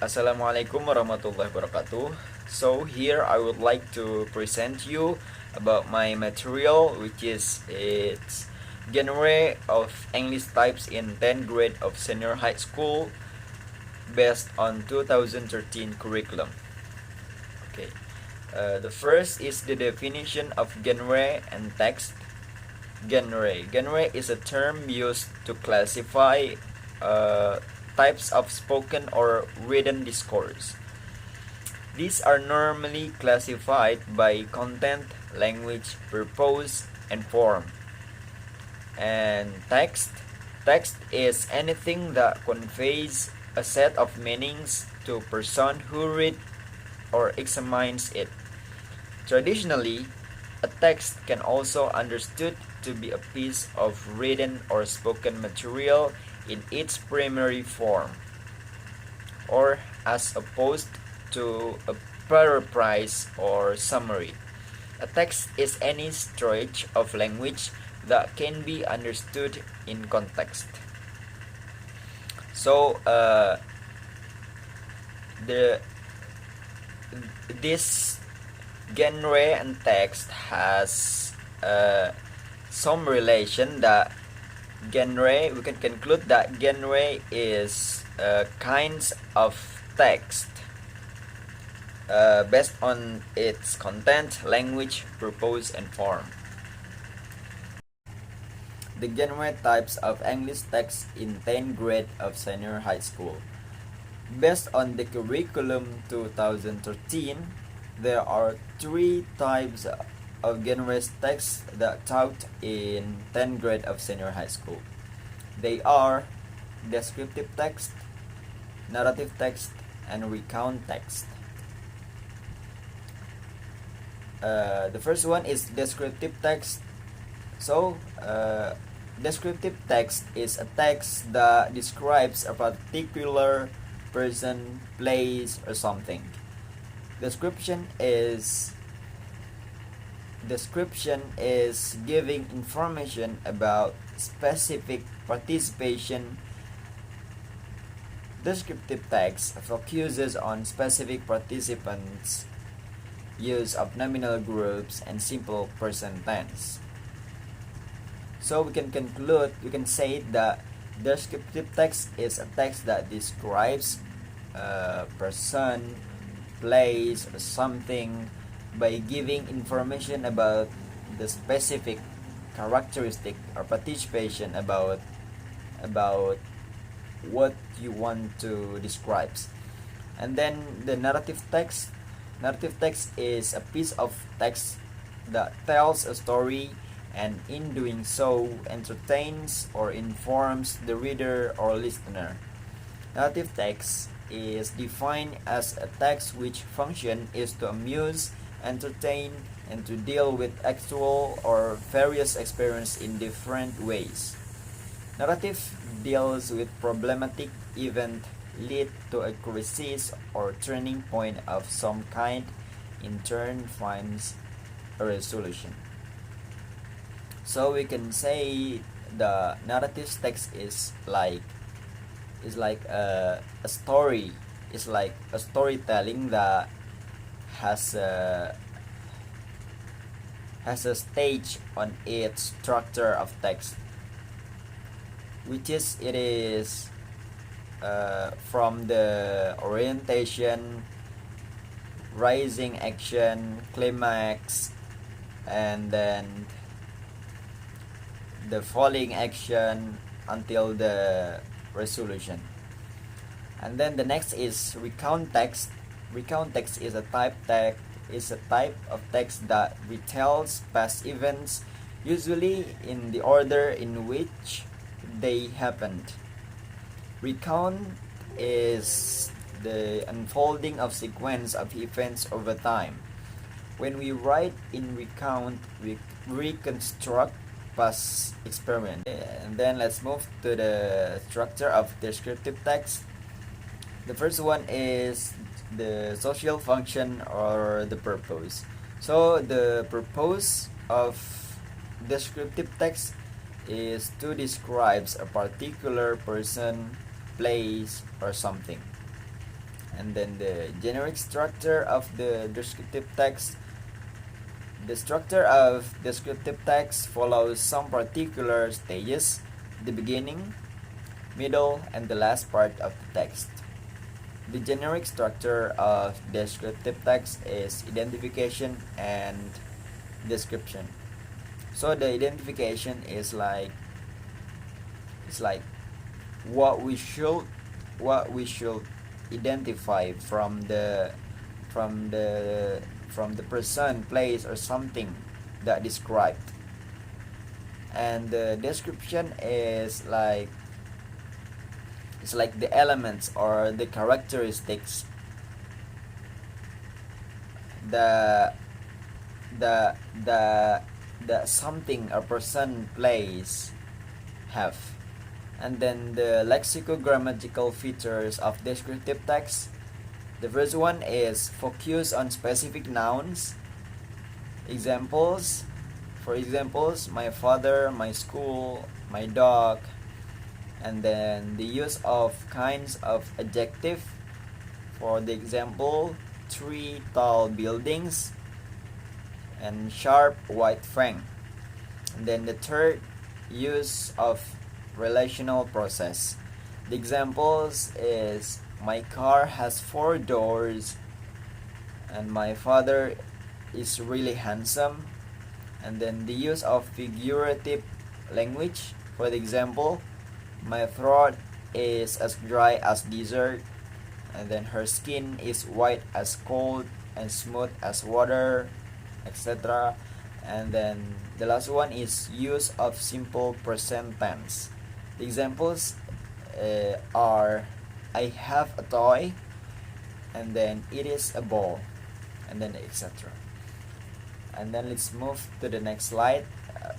Assalamualaikum warahmatullahi wabarakatuh. So here I would like to present you about my material, which is its genre of English types in 10th grade of senior high school based on 2013 curriculum. Okay. The first is the definition of genre and text. Genre is a term used to classify types of spoken or written discourse. These are normally classified by content, language, purpose, and form. And text is anything that conveys a set of meanings to a person who read or examines it. Traditionally, a text can also understood to be a piece of written or spoken material in its primary form, or as opposed to a paraphrase or summary. A text is any stretch of language that can be understood in context. So, the this genre and text has some relation. That genre, we can conclude that genre is kinds of text based on its content, language, purpose, and form. The genre types of English text in 10th grade of senior high school. Based on the curriculum 2013, there are three types of genres text that taught in 10th grade of senior high school. They are descriptive text, narrative text, and recount text. The first one is descriptive text. So, descriptive text is a text that describes a particular person, place, or something. Description is giving information about specific participation. Descriptive text focuses on specific participants, use of nominal groups, and simple present tense. So we can say that descriptive text is a text that describes a person, place, or something by giving information about the specific characteristic or participation about what you want to describe. And then the narrative text. Narrative text is a piece of text that tells a story, and in doing so entertains or informs the reader or listener. Narrative text is defined as a text which function is to amuse, entertain, and to deal with actual or various experience in different ways. Narrative deals with problematic event lead to a crisis or turning point of some kind, in turn finds a resolution. So we can say the narrative text is like a story. It's like a storytelling that has a stage on its structure of text, which is from the orientation, rising action, climax, and then the falling action until the resolution. And then the next is recount text. Recount text is a type of text that retells past events, usually in the order in which they happened. Recount is the unfolding of sequence of events over time. When we write in recount, we reconstruct past experience. And then let's move to the structure of descriptive text. The first one is the social function or the purpose. So the purpose of descriptive text is to describe a particular person, place, or something. And then the generic structure of the descriptive text. The structure of descriptive text follows some particular stages: the beginning, middle, and the last part of the text. The generic structure of descriptive text is identification and description. So the identification is like what we should identify from the person, place, or something that described. And the description is like the elements or the characteristics the something a person, place have. And then the lexicogrammatical features of descriptive text. The first one is focus on specific nouns. Examples. For examples, my father, my school, my dog. And then the use of kinds of adjective. For the example, 3 tall buildings and sharp white fang. And then the third, use of relational process. The examples is my car has 4 doors and my father is really handsome. And then the use of figurative language. For the example, my throat is as dry as desert, and then her skin is white as cold and smooth as water, etc. And then the last one is use of simple present tense. The examples are I have a toy, and then it is a ball, and then etc. And then let's move to the next slide.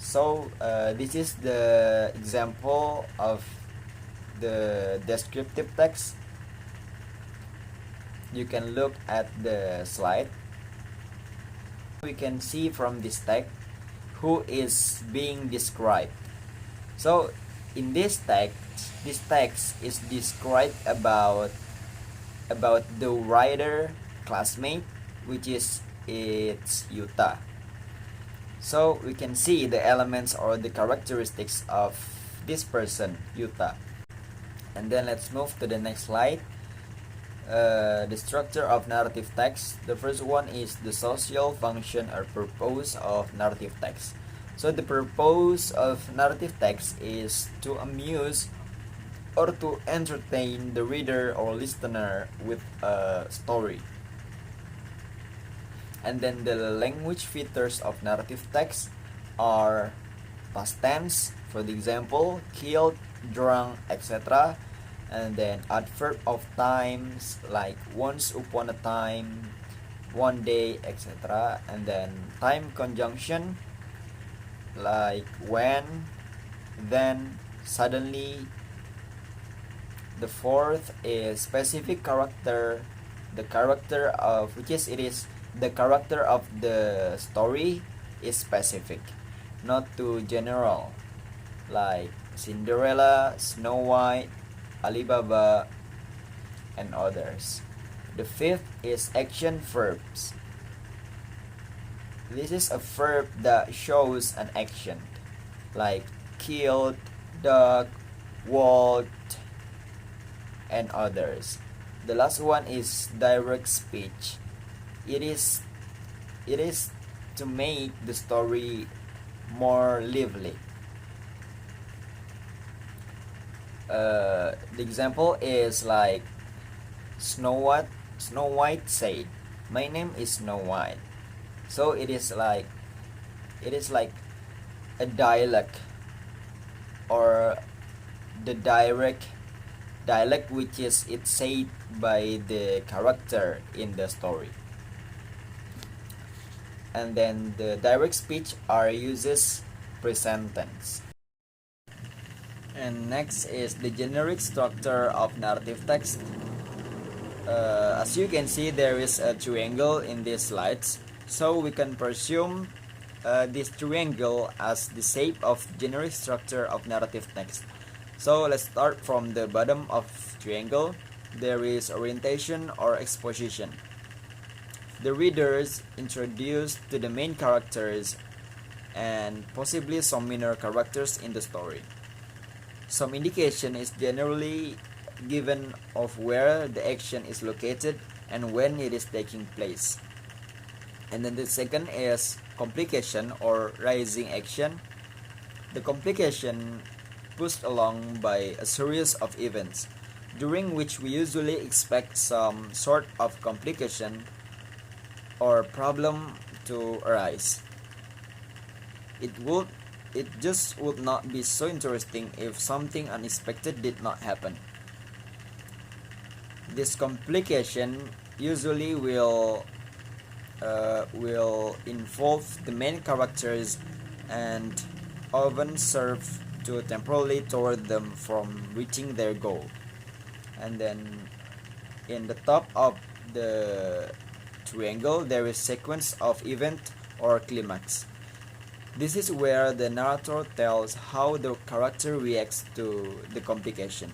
This is the example of the descriptive text. You can look at the slide. We can see from this text who is being described. So in this text is described about the writer classmate, which is it's Yuta. So we can see the elements or the characteristics of this person, Yuta. And then let's move to the next slide. The structure of narrative text. The first one is the social function or purpose of narrative text. So the purpose of narrative text is to amuse or to entertain the reader or listener with a story. And then the language features of narrative text are past tense, for the example, killed, drunk, etc. And then adverb of times like once upon a time, one day, etc. And then time conjunction like when, then, suddenly. The fourth is specific character, the character of the character of the story is specific, not too general, like Cinderella, Snow White, Alibaba, and others. The fifth is action verbs. This is a verb that shows an action, like killed, dug, walked, and others. The last one is direct speech. It is to make the story more lively. The example is like Snow White said, "My name is Snow White." So it is like a dialect or the dialect which is it's said by the character in the story. And then the direct speech are uses present tense. And next is the generic structure of narrative text. As you can see, there is a triangle in these slides, so we can presume this triangle as the shape of generic structure of narrative text. So let's start from the bottom of triangle. there is orientation or exposition. The readers introduced to the main characters and possibly some minor characters in the story. Some indication is generally given of where the action is located and when it is taking place. And then the second is complication or rising action. The complication pushed along by a series of events, during which we usually expect some sort of complication or problem to arise. It just would not be so interesting if something unexpected did not happen. This complication usually will involve the main characters and often serve to temporarily thwart them from reaching their goal. And then in the top of the triangle there is sequence of event or climax. This is where the narrator tells how the character reacts to the complication.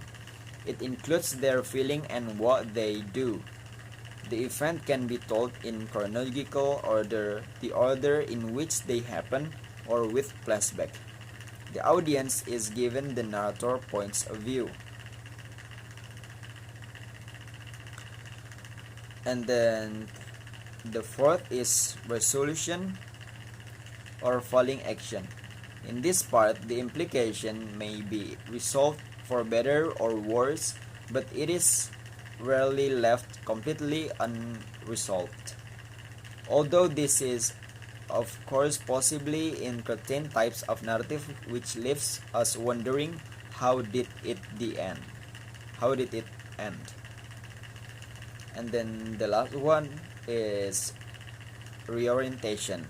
It includes their feeling and what they do. The event can be told in chronological order, the order in which they happen, or with flashback. The audience is given the narrator points of view. And then the fourth is resolution or falling action. In this part, the implication may be resolved for better or worse, but it is rarely left completely unresolved. Although this is of course possibly in certain types of narrative which leaves us wondering how did it end. And then the last one is reorientation.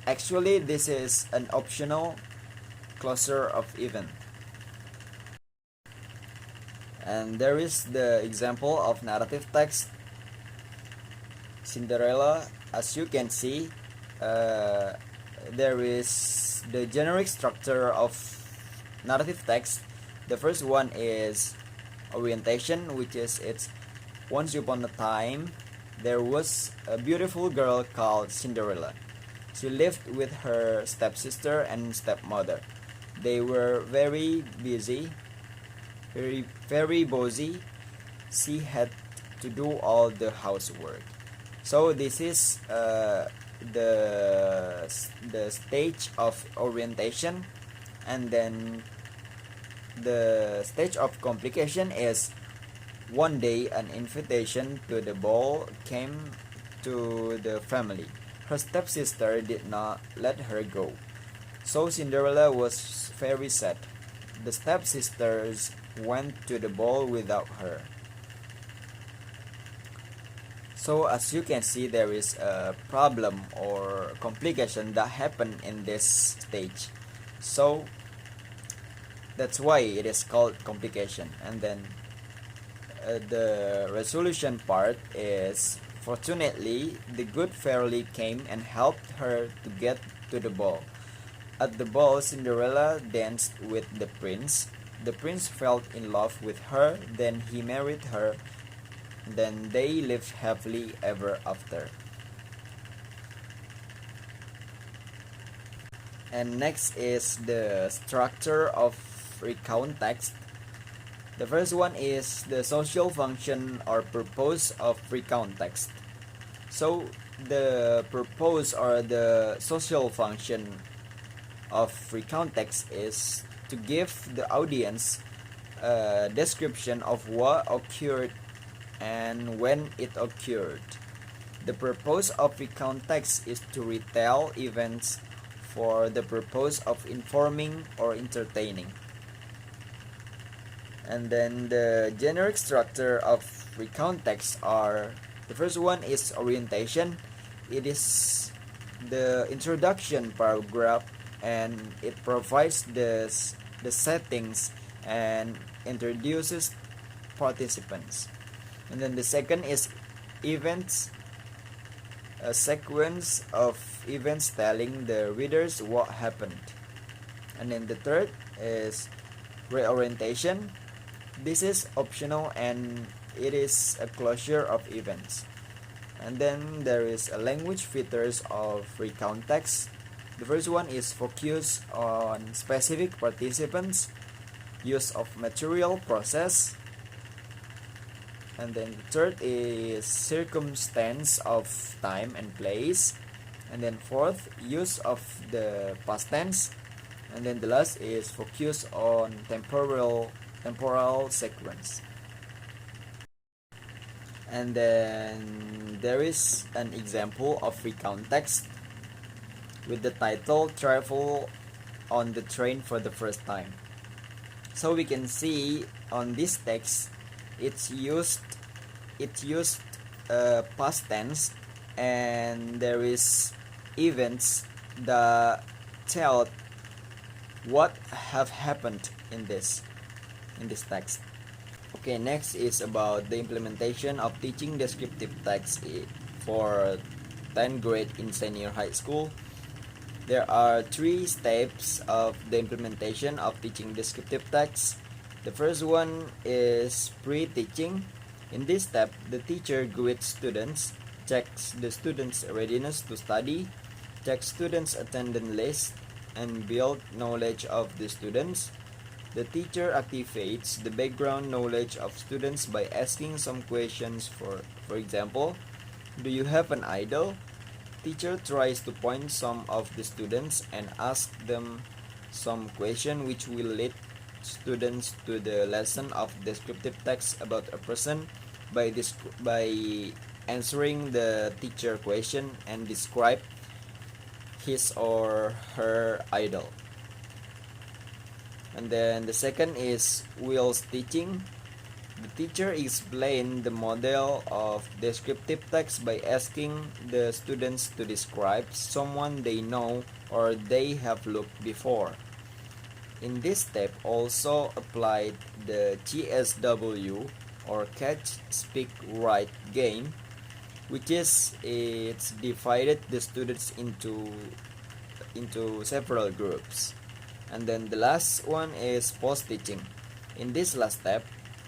Actually, this is an optional closure of event. And there is the example of narrative text. Cinderella, as you can see, there is the generic structure of narrative text. The first one is orientation, which is it's once upon a time there was a beautiful girl called Cinderella. She lived with her stepsister and stepmother. They were very busy, very busy. She had to do all the housework. So this is the stage of orientation, and then the stage of complication is one day an invitation to the ball came to the family. Her stepsister did not let her go, so Cinderella was very sad. The stepsisters went to the ball without her. So as you can see, there is a problem or complication that happened in this stage. So that's why it is called complication. And then the resolution part is, fortunately, the good fairy came and helped her to get to the ball. At the ball, Cinderella danced with the prince. The prince fell in love with her, then he married her. Then they lived happily ever after. And next is the structure of recount text. The first one is the social function or purpose of recount text. So the purpose or the social function of recount text is to give the audience a description of what occurred and when it occurred. The purpose of recount text is to retell events for the purpose of informing or entertaining. And then the generic structure of recount text are, the first one is orientation. It is the introduction paragraph and it provides the settings and introduces participants. And then the second is events, a sequence of events telling the readers what happened. And then the third is reorientation. This is optional and it is a closure of events. And then there is a language filters of recount text. The first one is focus on specific participants, use of material process, and then the third is circumstance of time and place, and then fourth, use of the past tense, and then the last is focus on temporal sequence. And then there is an example of recount text with the title travel on the train for the first time. So we can see on this text it used past tense, and there is events that tell what have happened in this text. Okay, next is about the implementation of teaching descriptive text for 10th grade in senior high school. There are 3 steps of the implementation of teaching descriptive text. The first one is pre-teaching. In this step, the teacher greets students, checks the students' readiness to study, checks students' attendance list, and build knowledge of the students. The teacher activates the background knowledge of students by asking some questions. For example, do you have an idol? Teacher tries to point some of the students and ask them some question which will lead students to the lesson of descriptive text about a person by answering the teacher question and describe his or her idol. And then the second is wheels teaching. The teacher explains the model of descriptive text by asking the students to describe someone they know or they have looked before. In this step also applied the CSW or catch, speak, write game, which is it's divided the students into several groups. And then the last one is post-teaching. In this last step,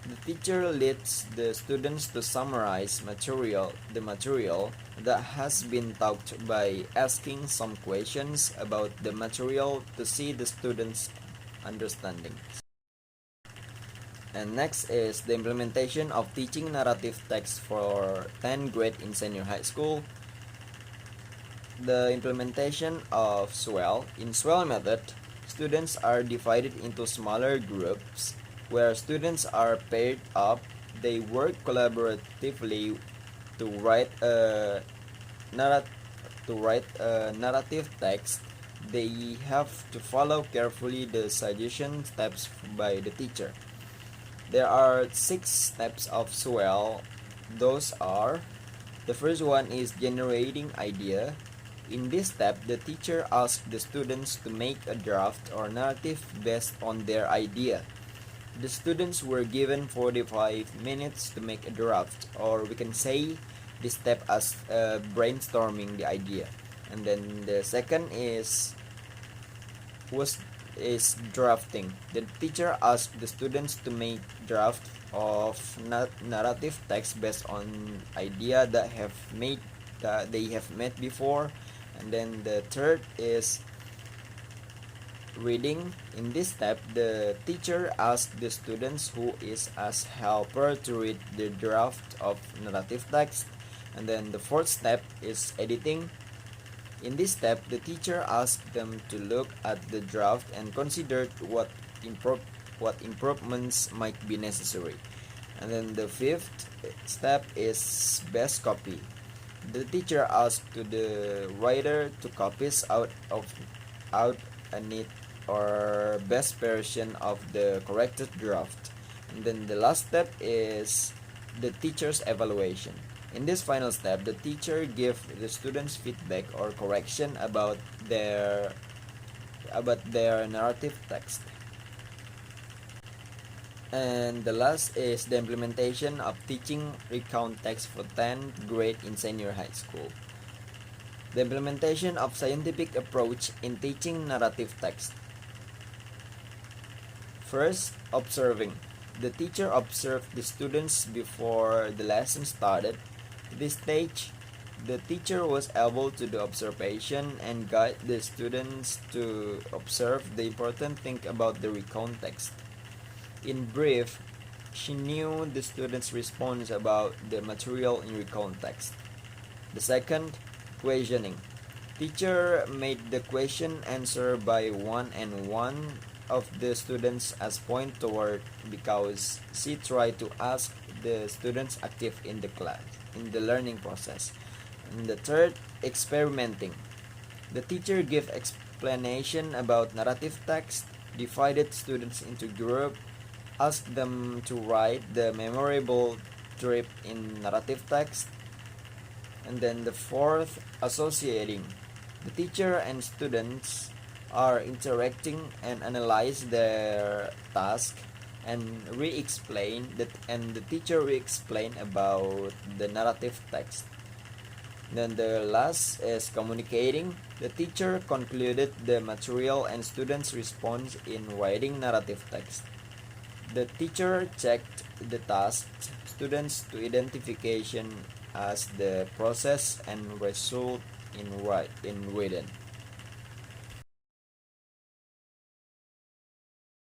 the teacher leads the students to summarize the material that has been taught by asking some questions about the material to see the students' understanding. And next is the implementation of teaching narrative text for 10th grade in senior high school. The implementation of SWEL. In SWEL method, students are divided into smaller groups where students are paired up. They work collaboratively to write a narrative text. They have to follow carefully the suggestion steps by the teacher. There are 6 steps of SWEL. Those are: the first one is generating idea. In this step, the teacher asks the students to make a draft or narrative based on their idea. The students were given 45 minutes to make a draft, or we can say this step as brainstorming the idea. And then the second is drafting. The teacher asked the students to make draft of narrative text based on idea that they have met before. And then the third is reading. In this step, the teacher asked the students who is as helper to read the draft of narrative text. And then the fourth step is editing. In this step, the teacher asked them to look at the draft and consider what improvements might be necessary. And then the fifth step is best copy. The teacher asked the writer to copies out a neat or best version of the corrected draft. And then the last step is the teacher's evaluation. In this final step, the teacher gives the students feedback or correction about their narrative text. And the last is the implementation of teaching recount text for 10th grade in senior high school. The implementation of scientific approach in teaching narrative text. First, observing. The teacher observed the students before the lesson started. At this stage, the teacher was able to do observation and guide the students to observe the important thing about the context. In brief, she knew the students' response about the material in context. The second, questioning. Teacher made the question answer by one and one of the students as point toward because she tried to ask the students active in the class in the learning process. And the third, experimenting. The teacher gave explanation about narrative text, divided students into group, asked them to write the memorable trip in narrative text, and then the fourth, associating. The teacher and students are interacting and analyze their task and re-explain that, and the teacher re-explain about the narrative text. Then the last is communicating. The teacher concluded the material and students' response in writing narrative text. The teacher checked the task students to identification as the process and result in written.